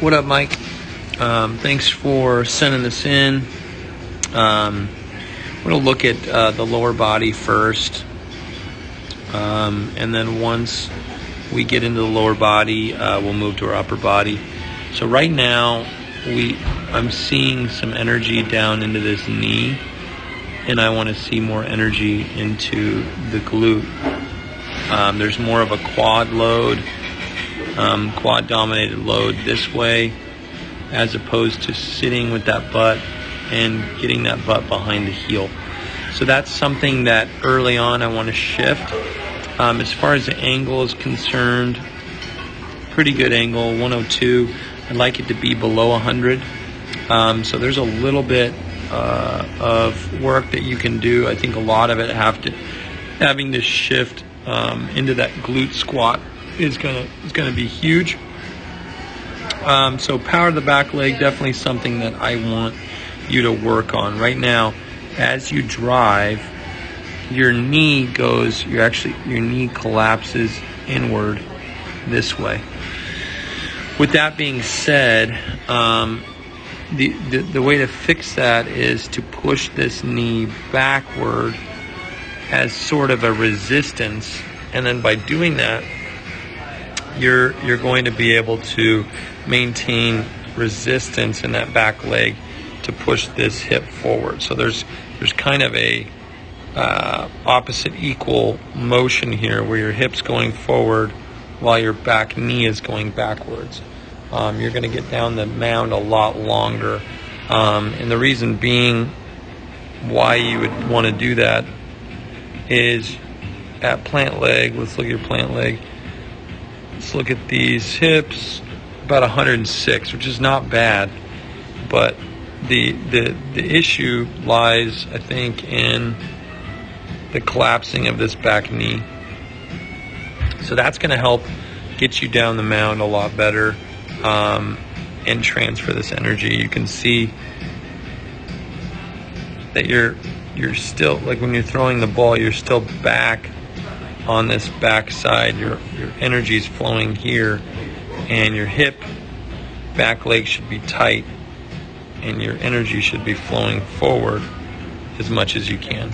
What up, Mike? Thanks for sending this in. I'm going to look at the lower body first, and then once we get into the lower body, we'll move to our upper body. So right now, I'm seeing some energy down into this knee, and I want to see more energy into the glute. There's more of a quad load, quad-dominated load this way, as opposed to sitting with that butt and getting that butt behind the heel. So that's something that early on I want to shift. As far as the angle is concerned, pretty good angle, 102. I'd like it to be below 100. So there's a little bit of work that you can do. I think a lot of it having to shift into that glute squat is gonna be huge. So power of the back leg, definitely something that I want you to work on right now. As you drive, your knee collapses inward this way. With that being said, the way to fix that is to push this knee backward as sort of a resistance, and then by doing that, you're going to be able to maintain resistance in that back leg to push this hip forward. So there's kind of a opposite equal motion here where your hip's going forward while your back knee is going backwards. You're going to get down the mound a lot longer. And the reason being why you would want to do that is at plant leg. Let's look at your plant leg. Let's look at these hips, about 106, which is not bad, but the issue lies, I think, in the collapsing of this back knee. So that's going to help get you down the mound a lot better, and transfer this energy. You can see that you're still, like when you're throwing the ball, you're still back on this back side. Your energy is flowing here, and your hip back leg should be tight, and your energy should be flowing forward as much as you can.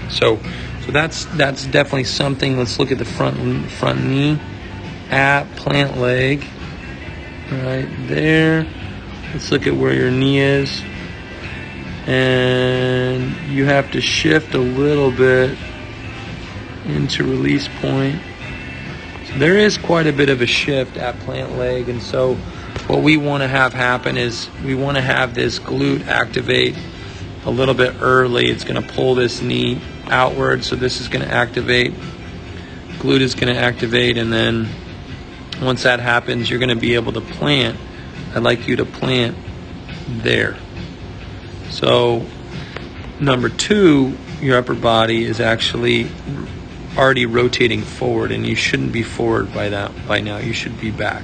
So that's definitely something. Let's look at the front knee at plant leg right there. Let's look at where your knee is, and you have to shift a little bit into release point. So there is quite a bit of a shift at plant leg, and so what we want to have happen is we want to have this glute activate a little bit early. It's going to pull this knee outward, so this is going to activate, glute is going to activate, and then once that happens, you're going to be able to plant. I'd like you to plant there. So number 2, your upper body is actually already rotating forward, and you shouldn't be forward by now. You should be back.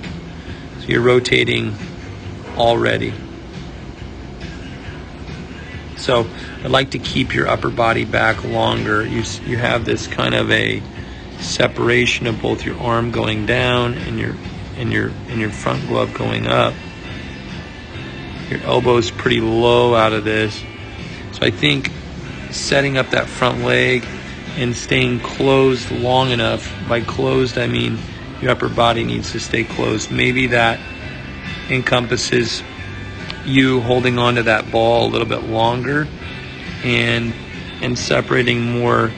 So you're rotating already. So I'd like to keep your upper body back longer. You have this kind of a separation of both your arm going down and your front glove going up. Your elbow is pretty low out of this. So I think setting up that front leg and staying closed long enough. By closed, I mean your upper body needs to stay closed. Maybe that encompasses you holding onto that ball a little bit longer and separating more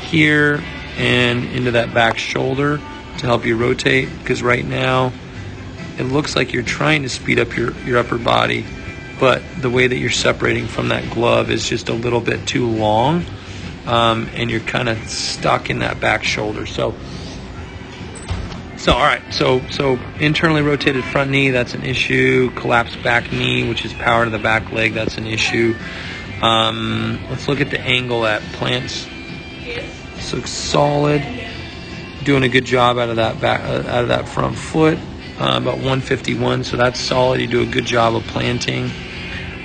here and into that back shoulder to help you rotate, because right now it looks like you're trying to speed up your upper body, but the way that you're separating from that glove is just a little bit too long, and you're kind of stuck in that back shoulder. So all right, so internally rotated front knee, that's an issue. Collapsed back knee, which is power to the back leg, that's an issue. Let's look at the angle at plants. So solid, doing a good job out of that front foot, about 151. So that's solid. You do a good job of planting.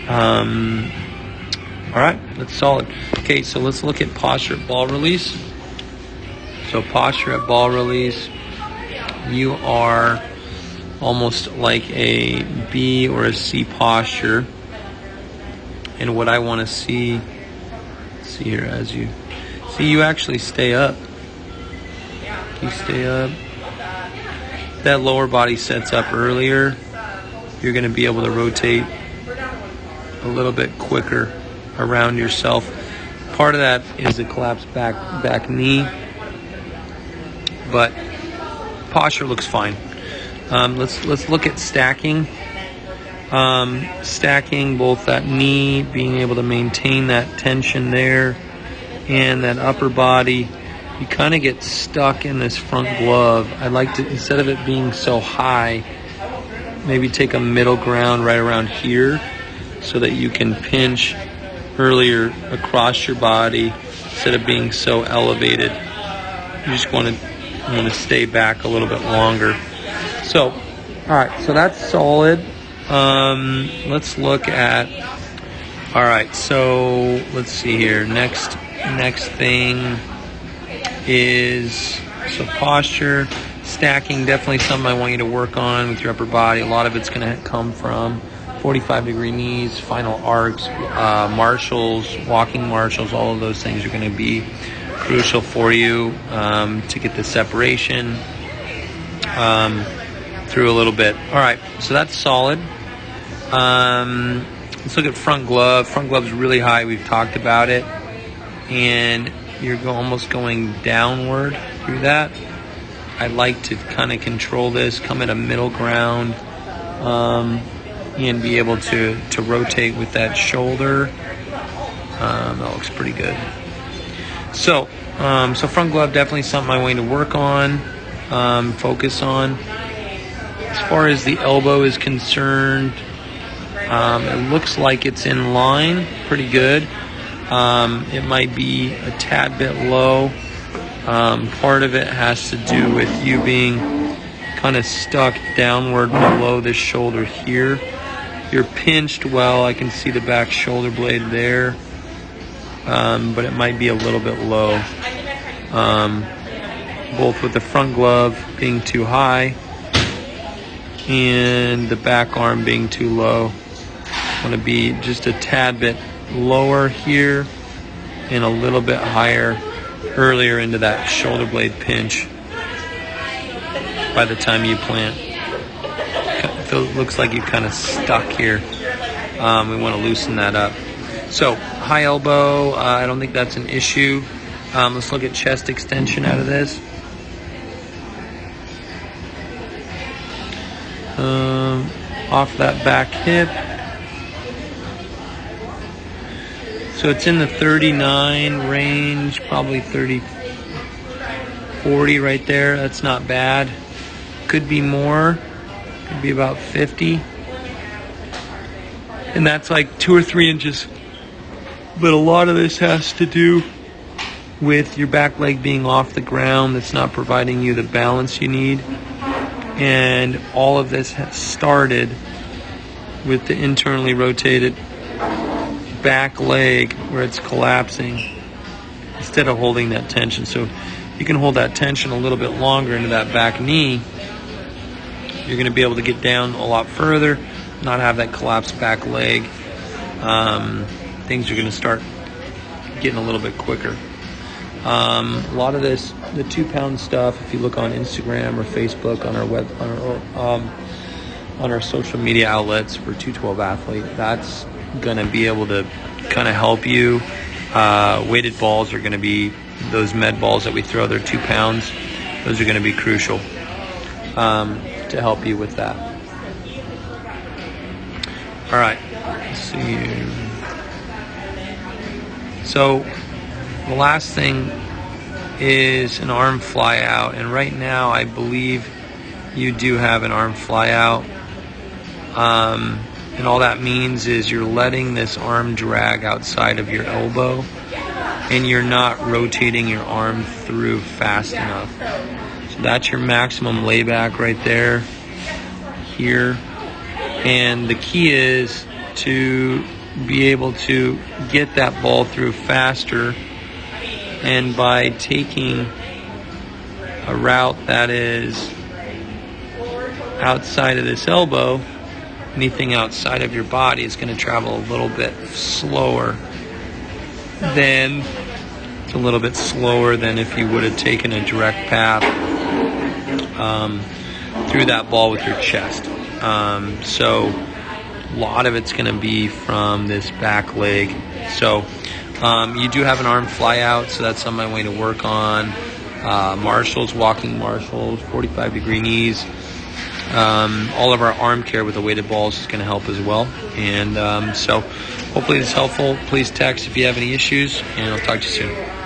All right, that's solid. Okay, so let's look at posture at ball release. So posture at ball release, you are almost like a B or a C posture. And what I want to see here, as you see, you actually stay up. You stay up. That lower body sets up earlier. You're going to be able to rotate a little bit quicker around yourself. Part of that is the collapsed back knee, but posture looks fine. Let's look at stacking. Stacking both that knee, being able to maintain that tension there, and that upper body. You kind of get stuck in this front glove. I'd like to, instead of it being so high, maybe take a middle ground right around here so that you can pinch earlier across your body instead of being so elevated. You just want to stay back a little bit longer. So, all right, so that's solid. Let's look at, all right, so let's see here. Next thing is, so posture, stacking, definitely something I want you to work on with your upper body. A lot of it's going to come from 45-degree knees, final arcs, marshals, walking marshals. All of those things are going to be crucial for you to get the separation through a little bit. All right, so that's solid. Let's look at front glove. Front glove's really high. We've talked about it. And you're almost going downward through that. I'd like to kind of control this, come at a middle ground, and be able to rotate with that shoulder. That looks pretty good. So front glove, definitely something I want you to work on, focus on. As far as the elbow is concerned, it looks like it's in line, pretty good. It might be a tad bit low. Part of it has to do with you being kind of stuck downward below the shoulder here. You're pinched well. I can see the back shoulder blade there, but it might be a little bit low. Both with the front glove being too high and the back arm being too low. I want to be just a tad bit lower here and a little bit higher earlier into that shoulder blade pinch by the time you plant. It looks like you're kind of stuck here. We want to loosen that up. So high elbow, I don't think that's an issue. Let's look at chest extension out of this. Off that back hip. So it's in the 39 range, probably 30, 40 right there. That's not bad. Could be more. Could be about 50. And that's like 2 or 3 inches. But a lot of this has to do with your back leg being off the ground. That's not providing you the balance you need. And all of this has started with the internally rotated back leg where it's collapsing instead of holding that tension. So you can hold that tension a little bit longer into that back knee. You're going to be able to get down a lot further, not have that collapsed back leg. Things are going to start getting a little bit quicker. A lot of this, the 2-pound stuff, if you look on Instagram or Facebook, on our web, on our social media outlets for 212 Athlete, that's going to be able to kind of help you. Weighted balls are going to be those med balls that we throw. They're 2 pounds. Those are going to be crucial to help you with that. All right, let's see here. So the last thing is an arm fly out, and right now I believe you do have an arm fly out. And all that means is you're letting this arm drag outside of your elbow and you're not rotating your arm through fast enough. So that's your maximum layback right there, here. And the key is to be able to get that ball through faster, and by taking a route that is outside of this elbow, anything outside of your body is going to travel a little bit slower than if you would have taken a direct path through that ball with your chest. So a lot of it's going to be from this back leg. So you do have an arm fly out, so that's something I want you to work on. Marshals, walking marshals, 45-degree knees. All of our arm care with the weighted balls is going to help as well. And so hopefully this is helpful. Please text if you have any issues, and I'll talk to you soon.